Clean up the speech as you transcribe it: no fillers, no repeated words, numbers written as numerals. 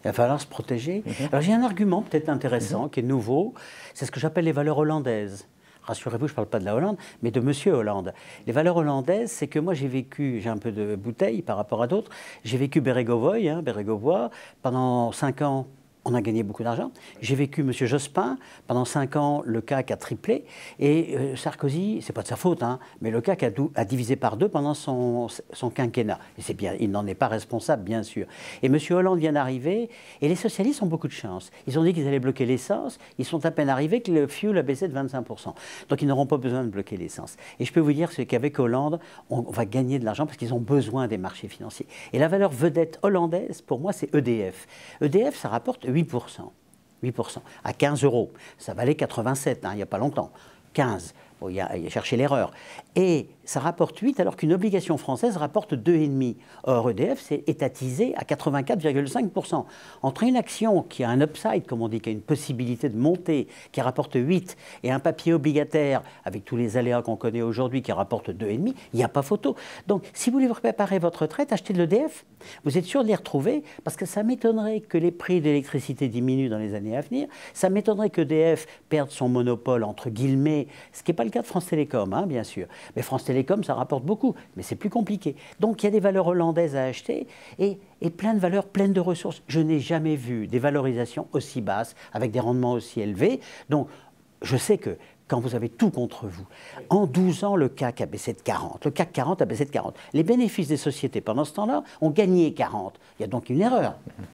Il va falloir se protéger. Alors j'ai un argument peut-être intéressant, qui est nouveau, c'est ce que j'appelle les valeurs hollandaises. Rassurez-vous, je ne parle pas de la Hollande, mais de Monsieur Hollande. Les valeurs hollandaises, c'est que moi j'ai vécu, j'ai un peu de bouteille par rapport à d'autres, j'ai vécu Bérégovoy, Bérégovoy, pendant 5 ans. On a gagné beaucoup d'argent. J'ai vécu M. Jospin. Pendant 5 ans, le CAC a triplé. Et Sarkozy, c'est pas de sa faute, mais le CAC a divisé par 2 pendant son quinquennat. Et c'est bien, il n'en est pas responsable, bien sûr. Et M. Hollande vient d'arriver. Et les socialistes ont beaucoup de chance. Ils ont dit qu'ils allaient bloquer l'essence. Ils sont à peine arrivés que le fuel a baissé de 25%. Donc ils n'auront pas besoin de bloquer l'essence. Et je peux vous dire qu'avec Hollande, on va gagner de l'argent parce qu'ils ont besoin des marchés financiers. Et la valeur vedette hollandaise, pour moi, c'est EDF. EDF, ça rapporte 8%. 8%. À 15 €. Ça valait 87, il n'y a pas longtemps. 15. Bon, il y a cherché l'erreur. Et ça rapporte 8 alors qu'une obligation française rapporte 2,5. Or, EDF, c'est étatisé à 84,5%. Entre une action qui a un upside, comme on dit, qui a une possibilité de monter, qui rapporte 8, et un papier obligataire, avec tous les aléas qu'on connaît aujourd'hui, qui rapporte 2,5, il n'y a pas photo. Donc, si vous voulez vous préparer votre retraite, achetez de l'EDF. Vous êtes sûr de les retrouver, parce que ça m'étonnerait que les prix de l'électricité diminuent dans les années à venir. Ça m'étonnerait qu'EDF perde son monopole, entre guillemets, ce qui n'est pas le cas de France Télécom, bien sûr. Mais France Télécom, ça rapporte beaucoup, mais c'est plus compliqué. Donc il y a des valeurs hollandaises à acheter et plein de valeurs, pleines de ressources. Je n'ai jamais vu des valorisations aussi basses, avec des rendements aussi élevés. Donc je sais que quand vous avez tout contre vous, en 12 ans, le CAC a baissé de 40. Le CAC 40 a baissé de 40. Les bénéfices des sociétés pendant ce temps-là ont gagné 40. Il y a donc une erreur.